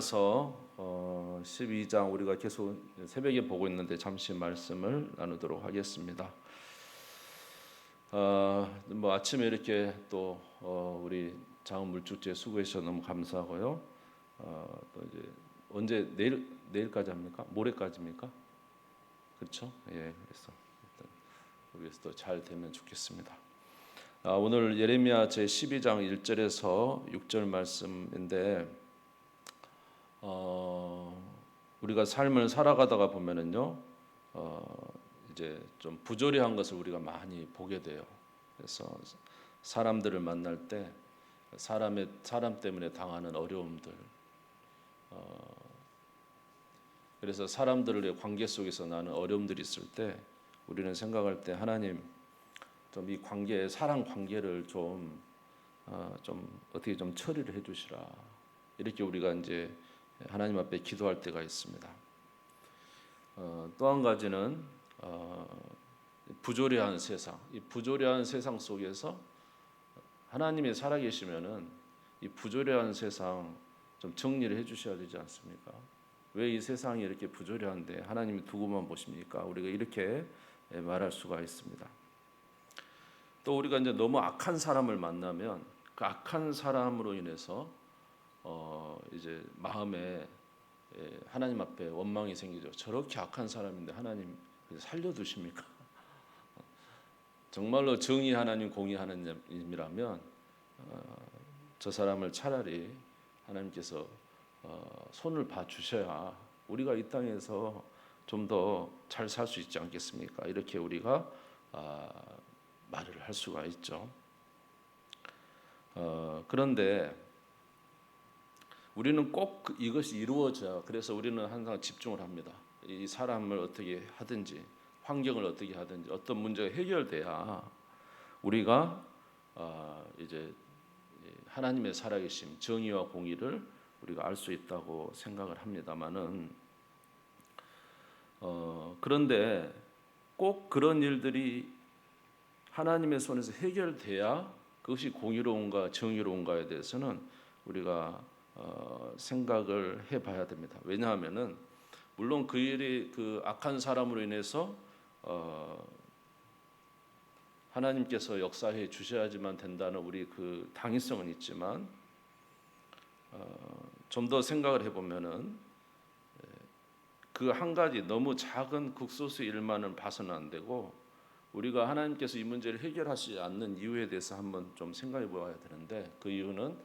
서 12장 우리가 계속 새벽에 보고 있는데 잠시 말씀을 나누도록 하겠습니다. 뭐 아침에 이렇게 또 우리 장은 물축제 수고해 주셔서 너무 감사하고요. 또 이제 언제 내일까지 합니까? 모레까지입니까? 그렇죠? 예, 그래서 여기서 또 잘 되면 좋겠습니다. 오늘 예레미야 제 12장 1절에서 6절 말씀인데. 우리가 삶을 살아가다가 보면은요, 이제 좀 부조리한 것을 우리가 많이 보게 돼요. 그래서 사람들을 만날 때 사람 때문에 당하는 어려움들, 그래서 사람들의 관계 속에서 나는 어려움들이 있을 때 우리는 생각할 때 하나님 좀 이 관계 사랑 관계를 좀 어떻게 좀 처리를 해주시라, 이렇게 우리가 이제 하나님 앞에 기도할 때가 있습니다. 또 한 가지는 부조리한 세상, 이 부조리한 세상 속에서 하나님이 살아계시면은 이 부조리한 세상 좀 정리를 해주셔야 되지 않습니까? 왜 이 세상이 이렇게 부조리한데 하나님이 두고만 보십니까? 우리가 이렇게 말할 수가 있습니다. 또 우리가 이제 너무 악한 사람을 만나면 그 악한 사람으로 인해서 이제 마음에 하나님 앞에 원망이 생기죠. 저렇게 악한 사람인데 하나님 살려두십니까? 정말로 정의 하나님, 공의 하나님이라면 저 사람을 차라리 하나님께서 손을 봐 주셔야 우리가 이 땅에서 좀 더 잘 살 수 있지 않겠습니까? 이렇게 우리가 말을 할 수가 있죠. 그런데 우리는 꼭 이것이 이루어져야, 그래서 우리는 항상 집중을 합니다. 이 사람을 어떻게 하든지 환경을 어떻게 하든지 어떤 문제가 해결돼야 우리가 이제 하나님의 살아계심, 정의와 공의를 우리가 알 수 있다고 생각을 합니다만은 그런데 꼭 그런 일들이 하나님의 손에서 해결돼야 그것이 공의로운가 정의로운가에 대해서는 우리가 생각을 해봐야 됩니다. 왜냐하면은 물론 그 일이 그 악한 사람으로 인해서 하나님께서 역사해 주셔야지만 된다는 우리 그 당위성은 있지만 좀 더 생각을 해보면은 그 한 가지 너무 작은 극소수 일만은 봐서는 안 되고 우리가 하나님께서 이 문제를 해결하시지 않는 이유에 대해서 한번 좀 생각해 보아야 되는데, 그 이유는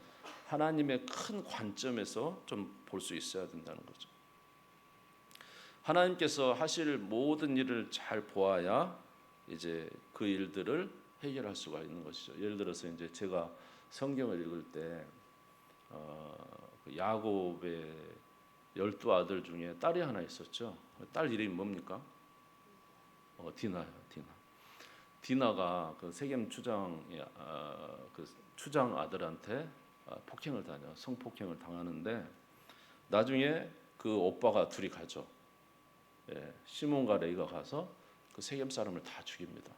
하나님의 큰 관점에서 좀 볼 수 있어야 된다는 거죠. 하나님께서 하실 모든 일을 잘 보아야 이제 그 일들을 해결할 수가 있는 것이죠. 예를 들어서 이제 제가 성경을 읽을 때 야곱의 12아들 중에 딸이 하나 있었죠. 딸 이름이 뭡니까? 디나요. 디나가 그 세겜 추장 그 추장 아들한테 성폭행을 당하는데 나중에 그 오빠가 둘이 가죠. 시몬과 레이가 가서 그 세겜 사람을 다 죽입니다.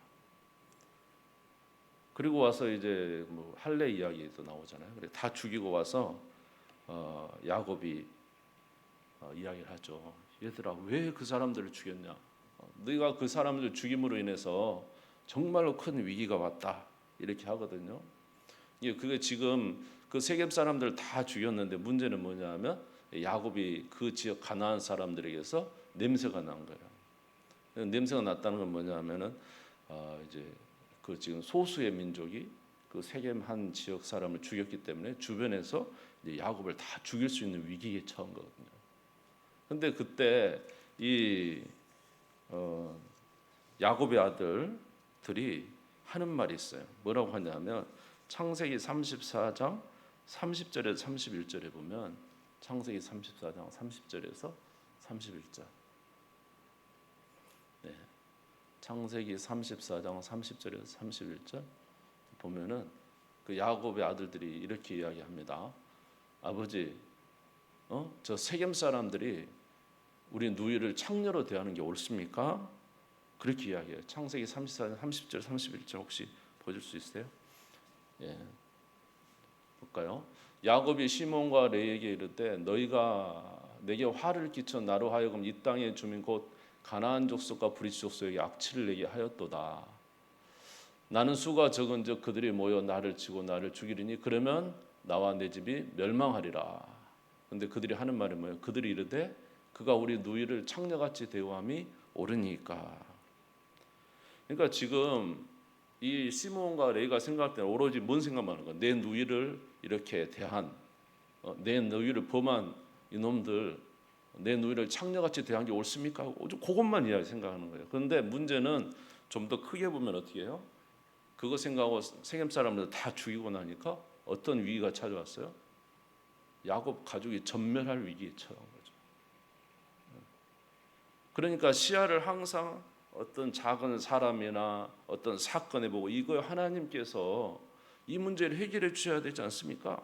그리고 와서 이제 뭐 할례 이야기도 나오잖아요. 그래 다 죽이고 와서 야곱이 이야기를 하죠. 얘들아, 왜 그 사람들을 죽였냐? 네가 그 사람들 죽임으로 인해서 정말로 큰 위기가 왔다, 이렇게 하거든요. 그게 지금 그 세겜 사람들 다 죽였는데 문제는 뭐냐면 야곱이 그 지역 가나안 사람들에게서 냄새가 난 거예요. 냄새가 났다는 건 뭐냐면은 이제 그 지금 소수의 민족이 그 세겜 한 지역 사람을 죽였기 때문에 주변에서 이제 야곱을 다 죽일 수 있는 위기에 처한 거거든요. 근데 그때 이 야곱의 아들들이 하는 말이 있어요. 뭐라고 하냐면 창세기 34장 30절에서 31절에 보면, 창세기 34장 30절에서 31절. 창세기 34장 30절에서 31절 보면은 그 야곱의 아들들이 이렇게 이야기합니다. 아버지, 저 세겜 사람들이 우리 누이를 창녀로 대하는 게 옳습니까? 그렇게 이야기해요. 창세기 34장 30절 31절 혹시 보실 수 있어요? 볼까요? 야곱이 시몬과 레에게 이르되 너희가 내게 화를 끼쳐 나로 하여금 이 땅의 주민 곧 가나안 족속과 브리스 족속에게 악취를 내게 하였도다. 나는 수가 적은즉 그들이 모여 나를 치고 나를 죽이리니 그러면 나와 내 집이 멸망하리라. 근데 그들이 하는 말이 뭐예요? 그들이 이르되 그가 우리 누이를 창녀같이 대우함이 옳으니까. 그러니까 지금 이 시몬과 레이가 생각할 때는 오로지 뭔 생각만 하는 거야? 내 누이를 이렇게 대한, 내 누이를 범한 이놈들, 내 누이를 창녀같이 대한 게 옳습니까? 오직 그것만 이야기 생각하는 거예요. 그런데 문제는 좀 더 크게 보면 어떻게 해요? 그거 생각하고 세겜 사람들 다 죽이고 나니까 어떤 위기가 찾아왔어요? 야곱 가족이 전멸할 위기에 처한 거죠. 그러니까 시야를 항상 어떤 작은 사람이나 어떤 사건에 보고 이거 하나님께서 이 문제를 해결해 주셔야 되지 않습니까?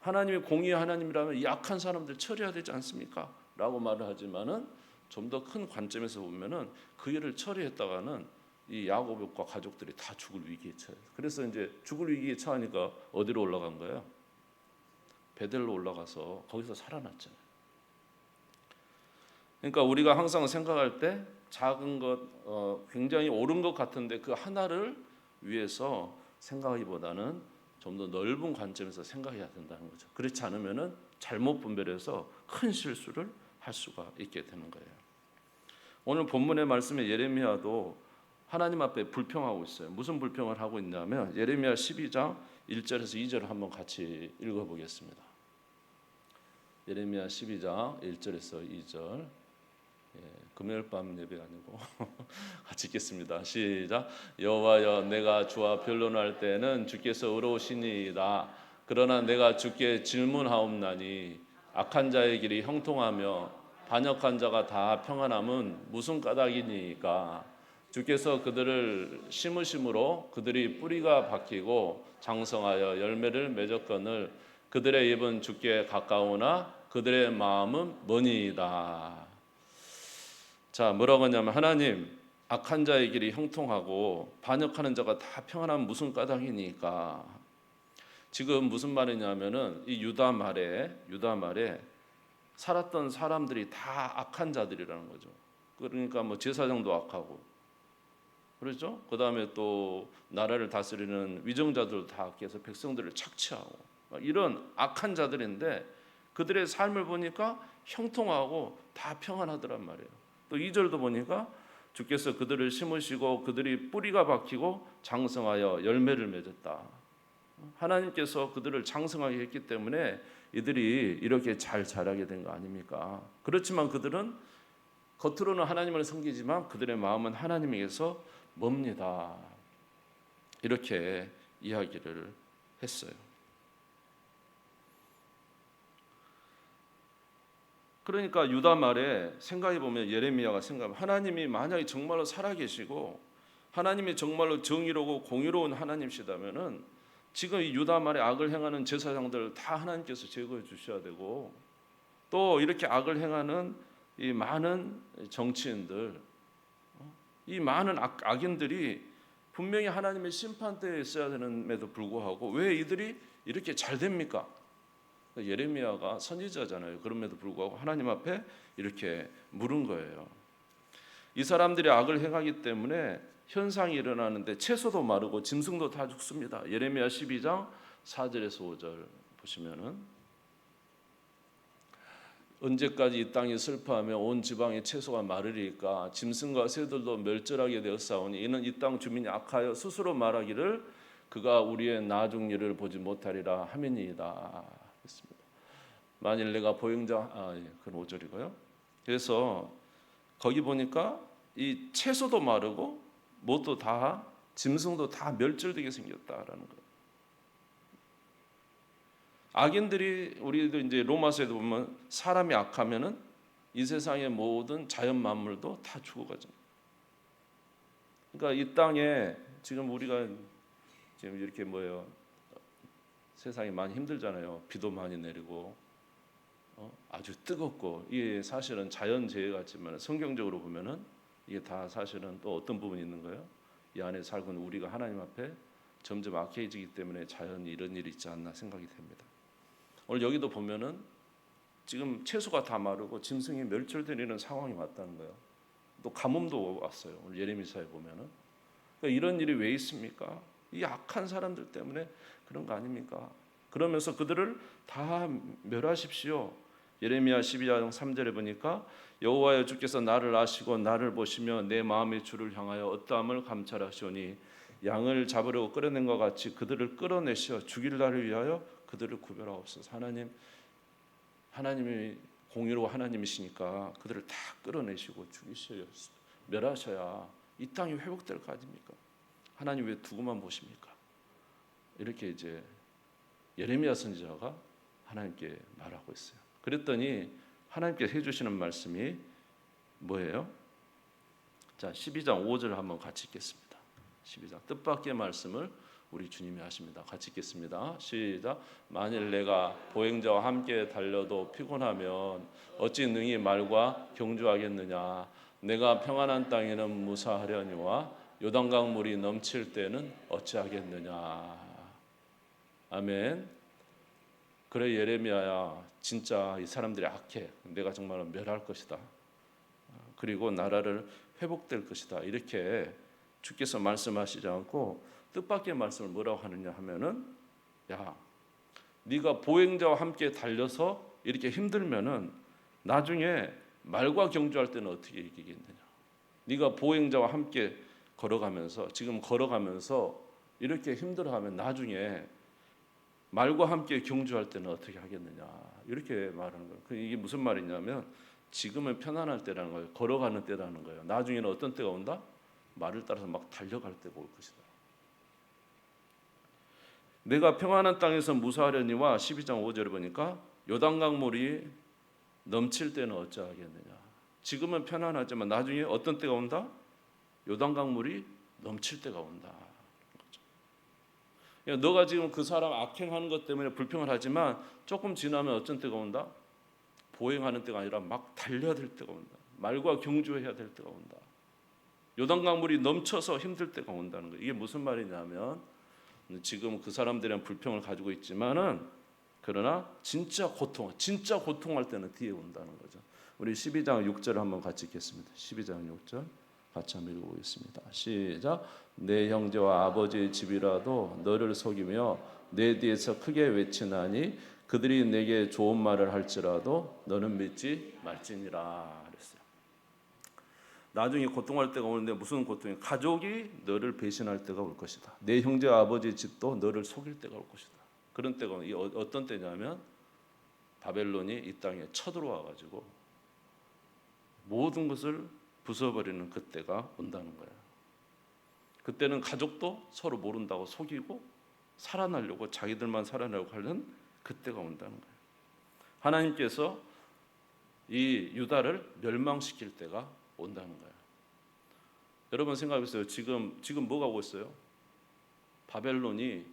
하나님이 공의의 하나님이라면 이 약한 사람들 처리해야 되지 않습니까? 라고 말을 하지만은 좀 더 큰 관점에서 보면은 그 일을 처리했다가는 이 야곱과 가족들이 다 죽을 위기에 처해요. 그래서 이제 죽을 위기에 처하니까 어디로 올라간 거예요? 베델로 올라가서 거기서 살아났잖아요. 그러니까 우리가 항상 생각할 때 작은 것, 굉장히 옳은 것 같은데 그 하나를 위해서 생각하기보다는 좀 더 넓은 관점에서 생각해야 된다는 거죠. 그렇지 않으면은 잘못 분별해서 큰 실수를 할 수가 있게 되는 거예요. 오늘 본문의 말씀에 예레미야도 하나님 앞에 불평하고 있어요. 무슨 불평을 하고 있냐면 예레미야 12장 1절에서 2절을 한번 같이 읽어보겠습니다. 예레미야 12장 1절에서 2절. 금요일 밤 예배 아니고 같이 읽겠습니다. 시작. 여호와여 내가 주와 변론할 때는 주께서 의로우시니이다. 그러나 내가 주께 질문하옵나니 악한 자의 길이 형통하며 반역한 자가 다 평안함은 무슨 까닭이니까. 주께서 그들을 심으심으로 그들이 뿌리가 박히고 장성하여 열매를 맺었거늘 그들의 입은 주께 가까우나 그들의 마음은 머니이다. 자, 뭐라고 하냐면 하나님 악한 자의 길이 형통하고 반역하는 자가 다 평안하면 무슨 까닭이니까. 지금 무슨 말이냐면은 이 유다 말에 살았던 사람들이 다 악한 자들이라는 거죠. 그러니까 뭐 제사장도 악하고 그렇죠? 그다음에 또 나라를 다스리는 위정자들도 다 악해서 백성들을 착취하고 이런 악한 자들인데 그들의 삶을 보니까 형통하고 다 평안하더란 말이에요. 또 2절도 보니까 주께서 그들을 심으시고 그들이 뿌리가 박히고 장성하여 열매를 맺었다. 하나님께서 그들을 장성하게 했기 때문에 이들이 이렇게 잘 자라게 된 거 아닙니까? 그렇지만 그들은 겉으로는 하나님을 섬기지만 그들의 마음은 하나님에게서 멉니다. 이렇게 이야기를 했어요. 그러니까 유다 말에 생각해 보면 예레미야가 생각하면 하나님이 만약에 정말로 살아계시고 하나님이 정말로 정의로고 공의로운 하나님이시다면은 지금 이 유다 말에 악을 행하는 제사장들 다 하나님께서 제거해 주셔야 되고 또 이렇게 악을 행하는 이 많은 정치인들, 이 많은 악인들이 분명히 하나님의 심판대에 있어야 되는데도 불구하고 왜 이들이 이렇게 잘 됩니까? 예레미야가 선지자잖아요. 그럼에도 불구하고 하나님 앞에 이렇게 물은 거예요. 이 사람들이 악을 행하기 때문에 현상이 일어나는데 채소도 마르고 짐승도 다 죽습니다. 예레미야 12장 4절에서 5절 보시면은 언제까지 이 땅이 슬퍼하며 온 지방의 채소가 마르리까 짐승과 새들도 멸절하게 되었사오니 이는 이 땅 주민이 악하여 스스로 말하기를 그가 우리의 나중 일을 보지 못하리라 함이니이다 했습니다. 만일 내가 보행자 그건 5절이고요. 그래서 거기 보니까 이 채소도 마르고 뭣도 다 짐승도 다 멸절되게 생겼다라는 거예요. 악인들이 우리도 이제 로마서에도 보면 사람이 악하면은 이 세상의 모든 자연 만물도 다 죽어가잖아요. 그러니까 이 땅에 지금 우리가 지금 이렇게 세상이 많이 힘들잖아요. 비도 많이 내리고 아주 뜨겁고 이게 사실은 자연재해 같지만 성경적으로 보면은 이게 다 사실은 또 어떤 부분이 있는 거예요? 이 안에 살고 있는 우리가 하나님 앞에 점점 악해지기 때문에 자연히 이런 일이 있지 않나 생각이 됩니다. 오늘 여기도 보면은 지금 채소가 다 마르고 짐승이 멸절되는 상황이 왔다는 거예요. 또 가뭄도 왔어요. 오늘 예레미야에 보면은 그러니까 이런 일이 왜 있습니까? 이 악한 사람들 때문에 그런 거 아닙니까? 그러면서 그들을 다 멸하십시오. 예레미야 12장 3절에 보니까 여호와여 주께서 나를 아시고 나를 보시며 내 마음의 주를 향하여 어떠함을 감찰하시오니 양을 잡으려고 끌어낸 것 같이 그들을 끌어내시어 죽일 날을 위하여 그들을 구별하옵소서. 하나님이 공의로운 하나님이시니까 그들을 다 끌어내시고 죽이셔야 멸하셔야 이 땅이 회복될 거 아닙니까? 하나님 왜 두고만 보십니까? 이렇게 이제 예레미야 선지자가 하나님께 말하고 있어요. 그랬더니 하나님께서 해주시는 말씀이 뭐예요? 자, 12장 5절 한번 같이 읽겠습니다. 12장 뜻밖의 말씀을 우리 주님이 하십니다. 같이 읽겠습니다. 시작. 만일 내가 보행자와 함께 달려도 피곤하면 어찌 능히 말과 경주하겠느냐. 내가 평안한 땅에는 무사하려니와 요단강 물이 넘칠 때는 어찌하겠느냐. 아멘. 그래 예레미야야, 진짜 이 사람들이 악해. 내가 정말 멸할 것이다. 그리고 나라를 회복될 것이다. 이렇게 주께서 말씀하시지 않고 뜻밖의 말씀을 뭐라고 하느냐 하면은, 야, 네가 보행자와 함께 달려서 이렇게 힘들면은 나중에 말과 경주할 때는 어떻게 이기겠느냐. 네가 보행자와 함께 걸어가면서 지금 걸어가면서 이렇게 힘들어하면 나중에 말과 함께 경주할 때는 어떻게 하겠느냐. 이렇게 말하는 거예요. 이게 무슨 말이냐면 지금은 편안할 때라는 거예요. 걸어가는 때라는 거예요. 나중에는 어떤 때가 온다? 말을 따라서 막 달려갈 때가 올 것이다. 내가 평안한 땅에서 무사하려니와 12장 5절에 보니까 요단강 물이 넘칠 때는 어찌하겠느냐. 지금은 편안하지만 나중에 어떤 때가 온다? 요단강 물이 넘칠 때가 온다. 그러니까 너가 지금 그 사람 악행하는 것 때문에 불평을 하지만 조금 지나면 어떤 때가 온다? 보행하는 때가 아니라 막 달려야 될 때가 온다. 말과 경주해야 될 때가 온다. 요단강 물이 넘쳐서 힘들 때가 온다는 거예요. 이게 무슨 말이냐면 지금 그 사람들은 불평을 가지고 있지만은 그러나 진짜 고통할 때는 뒤에 온다는 거죠. 우리 12장 6절 한번 같이 읽겠습니다. 12장 6절 같이 한번 읽어보겠습니다. 시작. 내 형제와 아버지의 집이라도 너를 속이며 내 뒤에서 크게 외치나니 그들이 내게 좋은 말을 할지라도 너는 믿지 말지니라 그랬어요. 나중에 고통할 때가 오는데 무슨 고통이? 가족이 너를 배신할 때가 올 것이다. 내 형제와 아버지의 집도 너를 속일 때가 올 것이다. 그런 때가 어떤 때냐면 바벨론이 이 땅에 쳐들어와 가지고 모든 것을 부숴버리는 그때가 온다는 거예요. 그때는 가족도 서로 모른다고 속이고 살아나려고 자기들만 살아나려고 하는 그때가 온다는 거예요. 하나님께서 이 유다를 멸망시킬 때가 온다는 거예요. 여러분 생각해보세요. 지금 뭐가 오고 있어요? 바벨론이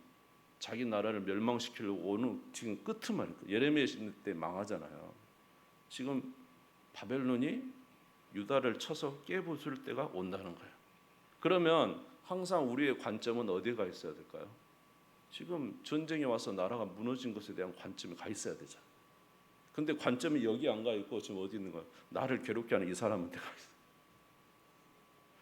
자기 나라를 멸망시키려고 오는 지금 끄트만 예레미야 때 망하잖아요. 지금 바벨론이 유다를 쳐서 깨부술 때가 온다는 거예요. 그러면 항상 우리의 관점은 어디에 가 있어야 될까요? 지금 전쟁이 와서 나라가 무너진 것에 대한 관점이 가 있어야 되잖아요. 근데 관점이 여기 안 가 있고 지금 어디 있는 거예요? 나를 괴롭게 하는 이 사람한테 가 있어요.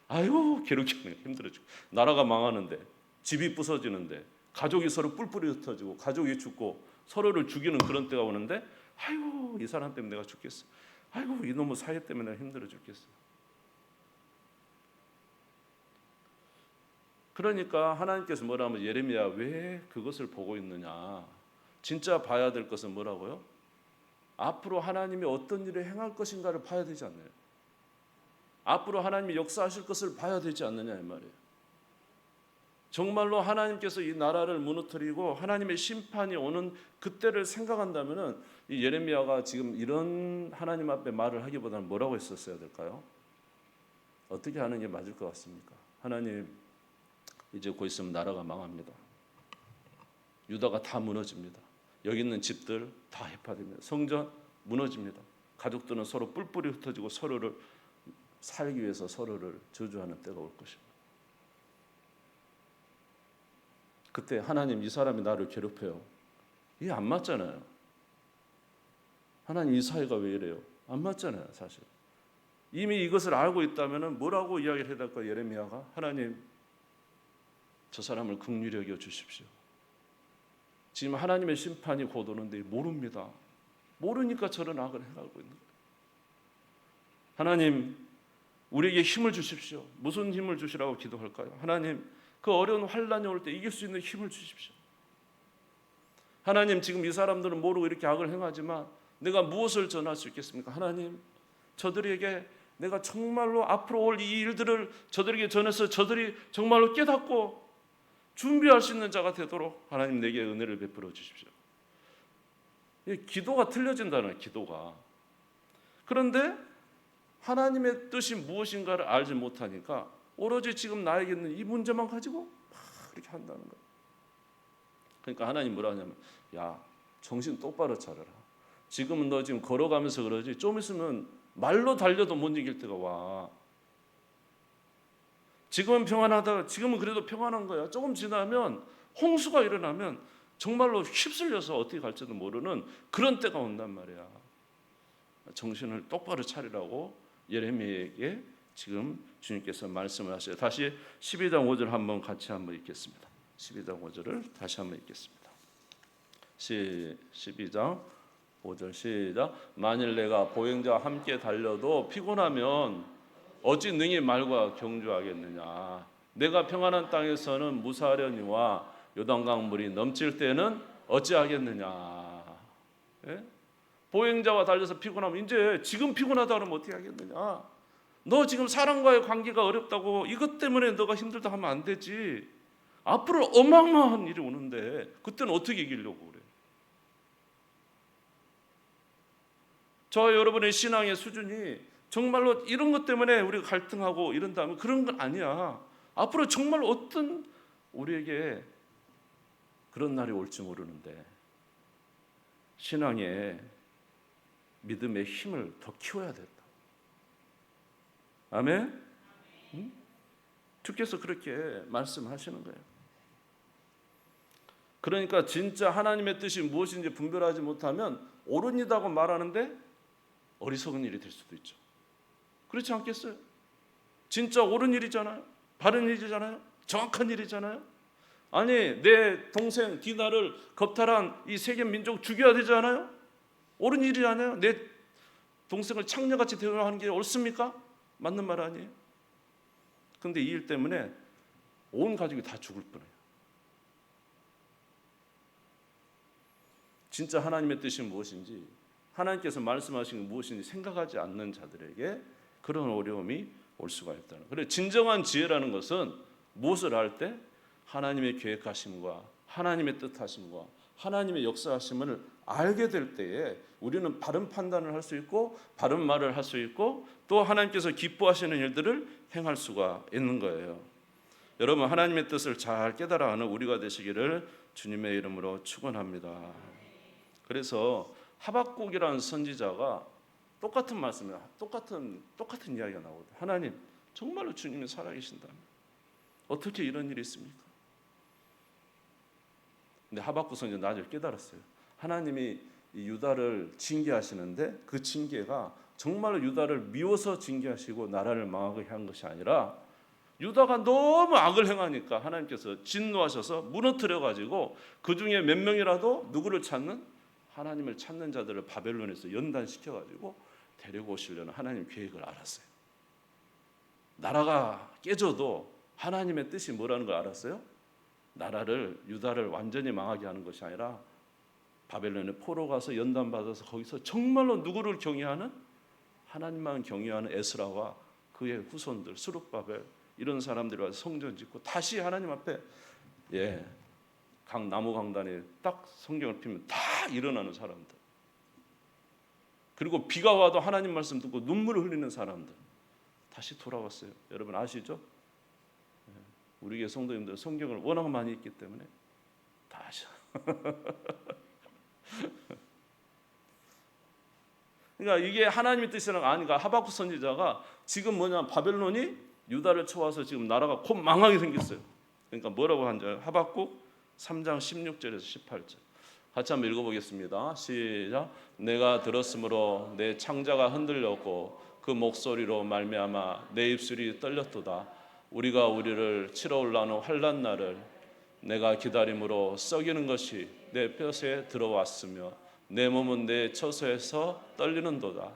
아이고 괴롭게 하는 거 힘들어지고 나라가 망하는데 집이 부서지는데 가족이 서로 뿔뿔이 흩어지고 가족이 죽고 서로를 죽이는 그런 때가 오는데 아이고 이 사람 때문에 내가 죽겠어. 아이고 이놈의 사회 때문에 내가 힘들어 죽겠어. 그러니까 하나님께서 뭐라면 예레미야 왜 그것을 보고 있느냐. 진짜 봐야 될 것은 뭐라고요? 앞으로 하나님이 어떤 일을 행할 것인가를 봐야 되지 않나요? 앞으로 하나님이 역사하실 것을 봐야 되지 않느냐 이 말이에요. 정말로 하나님께서 이 나라를 무너뜨리고 하나님의 심판이 오는 그때를 생각한다면은 이 예레미야가 지금 이런 하나님 앞에 말을 하기보다는 뭐라고 했었어야 될까요? 어떻게 하는 게 맞을 것 같습니까? 하나님 이제 곧 있으면 나라가 망합니다. 유다가 다 무너집니다. 여기 있는 집들 다 해파됩니다. 성전 무너집니다. 가족들은 서로 뿔뿔이 흩어지고 서로를 살기 위해서 서로를 저주하는 때가 올 것입니다. 그때 하나님 이 사람이 나를 괴롭혀요. 이게 안 맞잖아요. 하나님 이 사회가 왜 이래요? 안 맞잖아요, 사실. 이미 이것을 알고 있다면 뭐라고 이야기를 해야 될까? 예레미야가 하나님 저 사람을 긍휼히 여겨 주십시오. 지금 하나님의 심판이 곧 오는데 모릅니다. 모르니까 저런 악을 행하고 있는 거예요. 하나님 우리에게 힘을 주십시오. 무슨 힘을 주시라고 기도할까요? 하나님 그 어려운 환난이 올 때 이길 수 있는 힘을 주십시오. 하나님 지금 이 사람들은 모르고 이렇게 악을 행하지만 내가 무엇을 전할 수 있겠습니까? 하나님 저들에게 내가 정말로 앞으로 올 이 일들을 저들에게 전해서 저들이 정말로 깨닫고 준비할 수 있는 자가 되도록 하나님 내게 은혜를 베풀어 주십시오. 기도가 틀려진다는 기도가. 그런데 하나님의 뜻이 무엇인가를 알지 못하니까 오로지 지금 나에게 있는 이 문제만 가지고 막 그렇게 한다는 거예요. 그러니까 하나님 뭐라 하냐면 야 정신 똑바로 차려라. 지금은 너 지금 걸어가면서 그러지 좀 있으면 말로 달려도 못 이길 때가 와. 지금은 평안하다. 지금은 그래도 평안한 거야. 조금 지나면 홍수가 일어나면 정말로 휩쓸려서 어떻게 갈지도 모르는 그런 때가 온단 말이야. 정신을 똑바로 차리라고 예레미야에게 지금 주님께서 말씀을 하셔요. 다시 12장 5절 한번 같이 한번 읽겠습니다. 12장 5절을 다시 한번 읽겠습니다. 12장 5절 시작. 만일 내가 보행자와 함께 달려도 피곤하면 어찌 능히 말과 경주하겠느냐. 내가 평안한 땅에서는 무사하려니와 요단강 물이 넘칠 때는 어찌하겠느냐. 예? 보행자와 달려서 피곤하면 이제 지금 피곤하다 그러면 어떻게 하겠느냐. 너 지금 사람과의 관계가 어렵다고 이것 때문에 너가 힘들다 하면 안 되지. 앞으로 어마어마한 일이 오는데 그때는 어떻게 이기려고 그래. 저와 여러분의 신앙의 수준이 정말로 이런 것 때문에 우리가 갈등하고 이런다면 그런 건 아니야. 앞으로 정말 어떤 우리에게 그런 날이 올지 모르는데 신앙의 믿음의 힘을 더 키워야 된다. 아멘? 응? 주께서 그렇게 말씀하시는 거예요. 그러니까 진짜 하나님의 뜻이 무엇인지 분별하지 못하면 옳은 이다고 말하는데 어리석은 일이 될 수도 있죠. 그렇지 않겠어요? 진짜 옳은 일이잖아요. 바른 일이잖아요. 정확한 일이잖아요. 아니 내 동생 디나를 겁탈한 이 세계 민족 죽여야 되지 않아요? 옳은 일이잖아요. 내 동생을 창녀같이 대우하는 게 옳습니까? 맞는 말 아니에요? 그런데 이 일 때문에 온 가족이 다 죽을 뻔해요. 진짜 하나님의 뜻이 무엇인지 하나님께서 말씀하신 게 무엇인지 생각하지 않는 자들에게 그런 어려움이 올 수가 있다는 거예요. 그래서 진정한 지혜라는 것은 무엇을 할 때 하나님의 계획하심과 하나님의 뜻하심과 하나님의 역사하심을 알게 될 때에 우리는 바른 판단을 할 수 있고 바른 말을 할 수 있고 또 하나님께서 기뻐하시는 일들을 행할 수가 있는 거예요. 여러분 하나님의 뜻을 잘 깨달아가는 우리가 되시기를 주님의 이름으로 축원합니다. 그래서 하박국이라는 선지자가 똑같은 말씀이에요. 똑같은 이야기가 나오거든요. 하나님 정말로 주님이 살아계신다면 어떻게 이런 일이 있습니까? 근데 하박국 선지자 나중에 깨달았어요. 하나님이 이 유다를 징계하시는데 그 징계가 정말로 유다를 미워서 징계하시고 나라를 망하게 한 것이 아니라 유다가 너무 악을 행하니까 하나님께서 진노하셔서 무너뜨려가지고 그 중에 몇 명이라도 누구를 찾는? 하나님을 찾는 자들을 바벨론에서 연단시켜가지고 데리고 오시려는 하나님 계획을 알았어요. 나라가 깨져도 하나님의 뜻이 뭐라는 걸 알았어요? 나라를 유다를 완전히 망하게 하는 것이 아니라 바벨론에 포로 가서 연단받아서 거기서 정말로 누구를 경외하는? 하나님만 경외하는 에스라와 그의 후손들 스룹바벨 이런 사람들이 와서 성전 짓고 다시 하나님 앞에 나무 강단에 딱 성경을 피면 다 일어나는 사람들. 그리고 비가 와도 하나님 말씀 듣고 눈물을 흘리는 사람들 다시 돌아왔어요. 여러분 아시죠? 우리 교회 성도님들 성경을 워낙 많이 읽기 때문에 다 아셔. 그러니까 이게 하나님의 뜻이라는 거 아니까 하박국 선지자가 지금 뭐냐 바벨론이 유다를 쳐와서 지금 나라가 곧 망하게 생겼어요. 그러니까 뭐라고 한줄 하박국 3장 16절에서 18절. 같이 한번 읽어보겠습니다. 시작. 내가 들었으므로 내 창자가 흔들렸고 그 목소리로 말미암아 내 입술이 떨렸도다. 우리가 우리를 치러 올라오는 환난 날을 내가 기다림으로 썩이는 것이 내 뼈에 들어왔으며 내 몸은 내 처소에서 떨리는도다.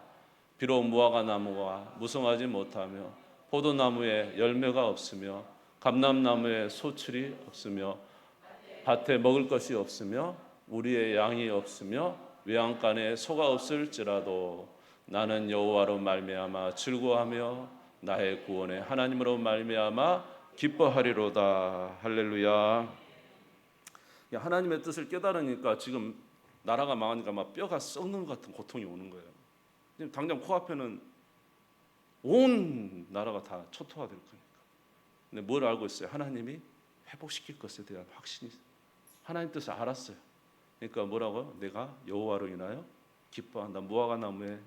비록 무화과 나무가 무성하지 못하며 포도나무에 열매가 없으며 감람나무에 소출이 없으며 밭에 먹을 것이 없으며 우리의 양이 없으며 외양간에 소가 없을지라도 나는 여호와로 말미암아 즐거워하며 나의 구원의 하나님으로 말미암아 기뻐하리로다. 할렐루야. 하나님의 뜻을 깨달으니까 지금 나라가 망하니까 막 뼈가 썩는 것 같은 고통이 오는 거예요. 당장 코앞에는 온 나라가 다 초토화될 거니까. 근데 뭘 알고 있어요? 하나님이 회복시킬 것에 대한 확신이 있어요. 하나님 뜻을 알았어요. 그러니까 뭐라고요? 내가 여호와로 인하여 기뻐한다. 무화과 나무에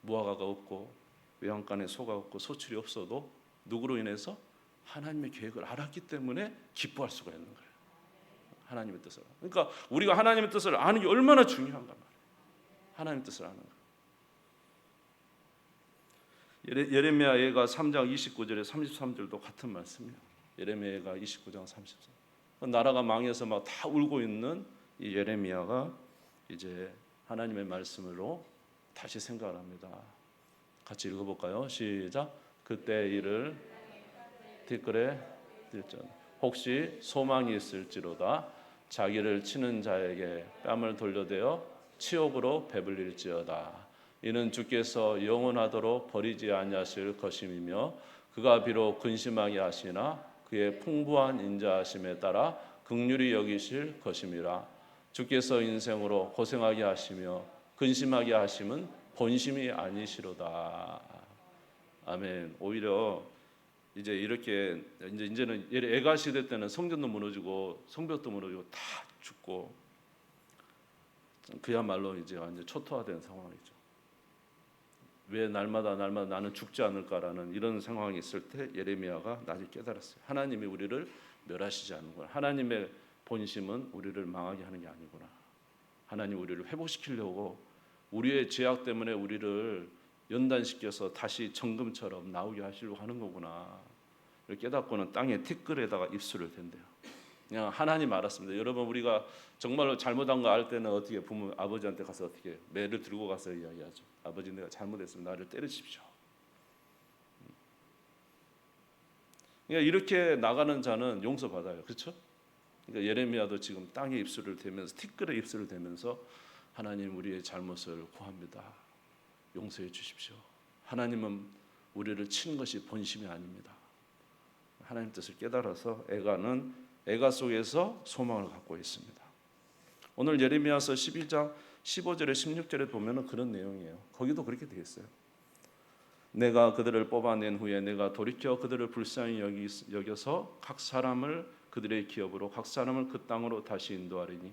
무화과가 없고 외양간에 소가 없고 소출이 없어도 누구로 인해서? 하나님의 계획을 알았기 때문에 기뻐할 수가 있는 거예요. 하나님의 뜻을. 그러니까 우리가 하나님의 뜻을 아는 게 얼마나 중요한가 말이에요. 하나님의 뜻을 아는 거. 예레미야 예가 3장 29절에 33절도 같은 말씀이에요. 예레미야 예가 29장 33절. 나라가 망해서 막 다 울고 있는 이 예레미야가 이제 하나님의 말씀으로 다시 생각을 합니다. 같이 읽어볼까요? 시작. 그때 이를 뒷글에 들전 혹시 소망이 있을지로다. 자기를 치는 자에게 뺨을 돌려대어 치욕으로 배불릴지어다. 이는 주께서 영원하도록 버리지 아니하실 것임이며 그가 비록 근심하게 하시나 그의 풍부한 인자하심에 따라 긍휼히 여기실 것임이라. 주께서 인생으로 고생하게 하시며 근심하게 하심은 본심이 아니시로다. 아멘. 오히려 이제 이렇게 이제는 애가 시대 때는 성전도 무너지고 성벽도 무너지고 다 죽고 그야말로 이제 완전 초토화된 상황이죠. 왜 날마다 나는 죽지 않을까라는 이런 상황이 있을 때 예레미야가 나중에 깨달았어요. 하나님이 우리를 멸하시지 않는구나. 하나님의 본심은 우리를 망하게 하는 게 아니구나. 하나님 우리를 회복시키려고 우리의 죄악 때문에 우리를 연단시켜서 다시 정금처럼 나오게 하시려고 하는 거구나. 이렇게 깨닫고는 땅에 티끌에다가 입술을 댄대요. 그냥 하나님 알았습니다. 여러분 우리가 정말로 잘못한 거 알 때는 어떻게 부모 아버지한테 가서 어떻게 매를 들고 가서 이야기하죠. 아버지 내가 잘못했습니다. 나를 때리십시오. 그러니까 이렇게 나가는 자는 용서받아요. 그렇죠? 그러니까 예레미야도 지금 땅에 입술을 대면서 티끌에 입술을 대면서 하나님 우리의 잘못을 고합니다. 용서해 주십시오. 하나님은 우리를 친 것이 본심이 아닙니다. 하나님 뜻을 깨달아서 애가 속에서 소망을 갖고 있습니다. 오늘 예레미야서 11장 15절에 16절에 보면은 그런 내용이에요. 거기도 그렇게 되어 있어요. 내가 그들을 뽑아낸 후에 내가 돌이켜 그들을 불쌍히 여겨서 각 사람을 그들의 기업으로 각 사람을 그 땅으로 다시 인도하리니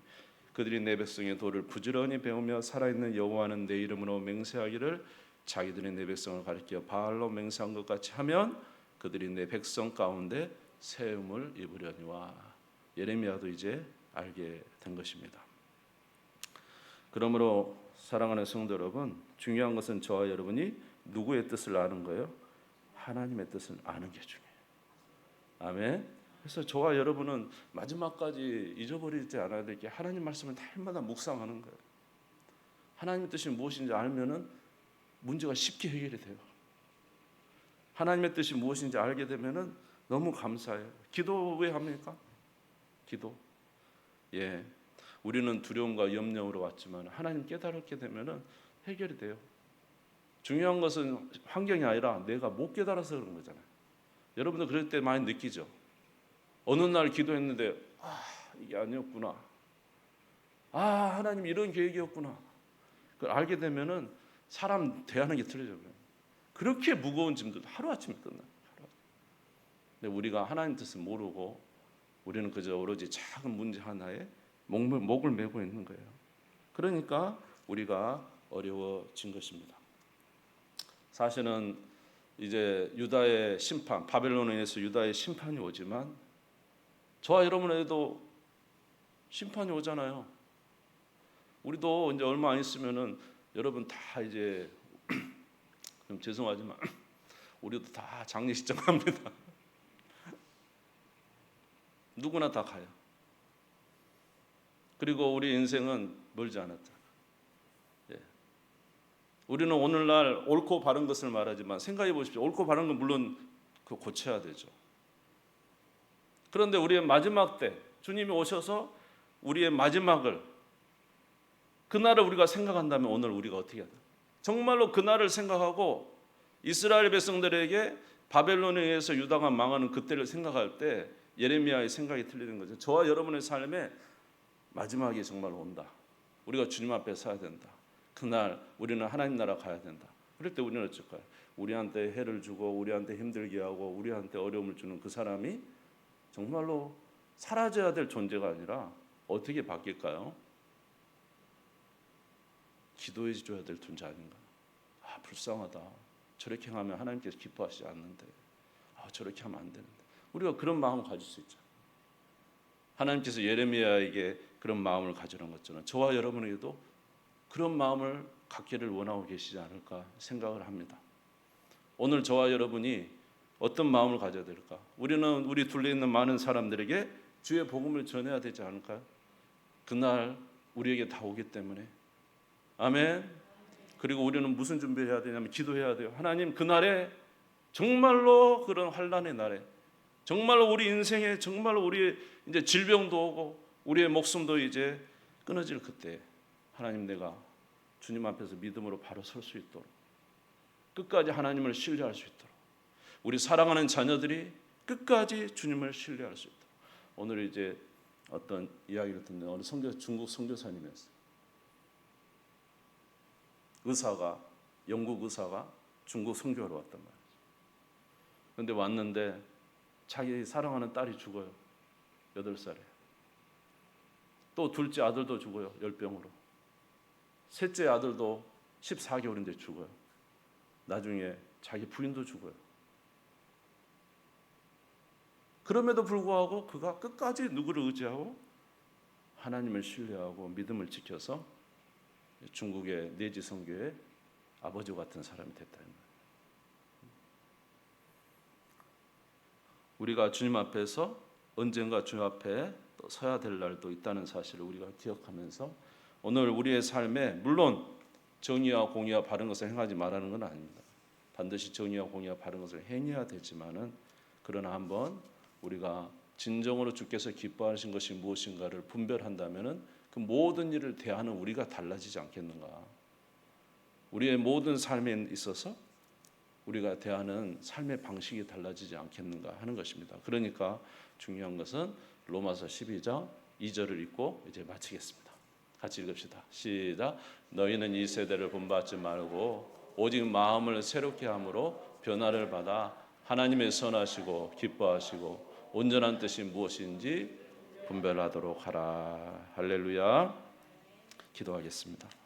그들이 내 백성의 도를 부지런히 배우며 살아있는 여호와는 내 이름으로 맹세하기를 자기들이 내 백성을 가리켜 바알로 맹세한 것 같이 하면 그들이 내 백성 가운데 세움을 입으려니와. 예레미야도 이제 알게 된 것입니다. 그러므로 사랑하는 성도 여러분, 중요한 것은 저와 여러분이 누구의 뜻을 아는 거예요? 하나님의 뜻을 아는 게 중요해요. 아멘. 그래서 저와 여러분은 마지막까지 잊어버리지 않아야 될 게 하나님 말씀을 날마다 묵상하는 거예요. 하나님의 뜻이 무엇인지 알면은 문제가 쉽게 해결이 돼요. 하나님의 뜻이 무엇인지 알게 되면은 너무 감사해요. 기도 왜 합니까? 기도. 예. 우리는 두려움과 염려로 왔지만 하나님 깨달게 되면은 해결이 돼요. 중요한 것은 환경이 아니라 내가 못 깨달아서 그런 거잖아요. 여러분들 그럴 때 많이 느끼죠. 어느 날 기도했는데 이게 아니었구나. 하나님 이런 계획이었구나. 그걸 알게 되면은 사람 대하는 게 틀려져요. 그렇게 무거운 짐도 하루아침에 끝나요. 근데 우리가 하나님 뜻을 모르고 우리는 그저 오로지 작은 문제 하나에 목을 메고 있는 거예요. 그러니까 우리가 어려워진 것입니다. 사실은 이제 유다의 심판, 바벨론에 의해서 유다의 심판이 오지만 저와 여러분에게도 심판이 오잖아요. 우리도 이제 얼마 안 있으면은 여러분 다 이제 좀 죄송하지만 우리도 다 장례식장 갑니다. 누구나 다 가요. 그리고 우리 인생은 멀지 않았다. 예. 우리는 오늘날 옳고 바른 것을 말하지만 생각해 보십시오. 옳고 바른 건 물론 그 고쳐야 되죠. 그런데 우리의 마지막 때 주님이 오셔서 우리의 마지막을 그날을 우리가 생각한다면 오늘 우리가 어떻게 해야 돼? 정말로 그날을 생각하고 이스라엘 백성들에게 바벨론에 의해서 유다가 망하는 그때를 생각할 때 예레미야의 생각이 틀리는 거죠. 저와 여러분의 삶에 마지막이 정말 온다. 우리가 주님 앞에 서야 된다. 그날 우리는 하나님 나라 가야 된다. 그럴 때 우리는 어쩔까요? 우리한테 해를 주고 우리한테 힘들게 하고 우리한테 어려움을 주는 그 사람이 정말로 사라져야 될 존재가 아니라 어떻게 바뀔까요? 기도해 줘야 될 존재 아닌가? 불쌍하다. 저렇게 하면 하나님께서 기뻐하시지 않는데, 저렇게 하면 안 되는데. 우리가 그런 마음을 가질 수 있죠. 하나님께서 예레미야에게 그런 마음을 가지라는 것처럼 저와 여러분에게도 그런 마음을 갖기를 원하고 계시지 않을까 생각을 합니다. 오늘 저와 여러분이 어떤 마음을 가져야 될까? 우리는 우리 둘레 있는 많은 사람들에게 주의 복음을 전해야 되지 않을까요? 그날 우리에게 다 오기 때문에. 아멘. 그리고 우리는 무슨 준비를 해야 되냐면 기도해야 돼요. 하나님, 그날에 정말로 그런 환난의 날에 정말로 우리 인생에 정말로 우리의 이제 질병도 오고 우리의 목숨도 이제 끊어질 그때 하나님, 내가 주님 앞에서 믿음으로 바로 설 수 있도록 끝까지 하나님을 신뢰할 수 있도록 우리 사랑하는 자녀들이 끝까지 주님을 신뢰할 수 있도록. 오늘 이제 어떤 이야기를 듣는 어느 중국 선교사님이었어요. 영국 의사가 중국 선교하러 왔단 말이죠. 그런데 왔는데 자기 사랑하는 딸이 죽어요. 8살에. 또 둘째 아들도 죽어요. 열병으로. 셋째 아들도 14개월인데 죽어요. 나중에 자기 부인도 죽어요. 그럼에도 불구하고 그가 끝까지 누구를 의지하고 하나님을 신뢰하고 믿음을 지켜서 중국의 내지 선교의 아버지 같은 사람이 됐다. 우리가 주님 앞에서 언젠가 주님 앞에 또 서야 될 날도 있다는 사실을 우리가 기억하면서 오늘 우리의 삶에 물론 정의와 공의와 바른 것을 행하지 말라는 건 아닙니다. 반드시 정의와 공의와 바른 것을 행해야 되지만은 그러나 한번 우리가 진정으로 주께서 기뻐하신 것이 무엇인가를 분별한다면은 그 모든 일을 대하는 우리가 달라지지 않겠는가? 우리의 모든 삶에 있어서 우리가 대하는 삶의 방식이 달라지지 않겠는가 하는 것입니다. 그러니까 중요한 것은 로마서 12장 2절을 읽고 이제 마치겠습니다. 같이 읽읍시다. 시작. 너희는 이 세대를 본받지 말고 오직 마음을 새롭게 함으로 변화를 받아 하나님의 선하시고 기뻐하시고 온전한 뜻이 무엇인지 분별하도록 하라. 할렐루야. 기도하겠습니다.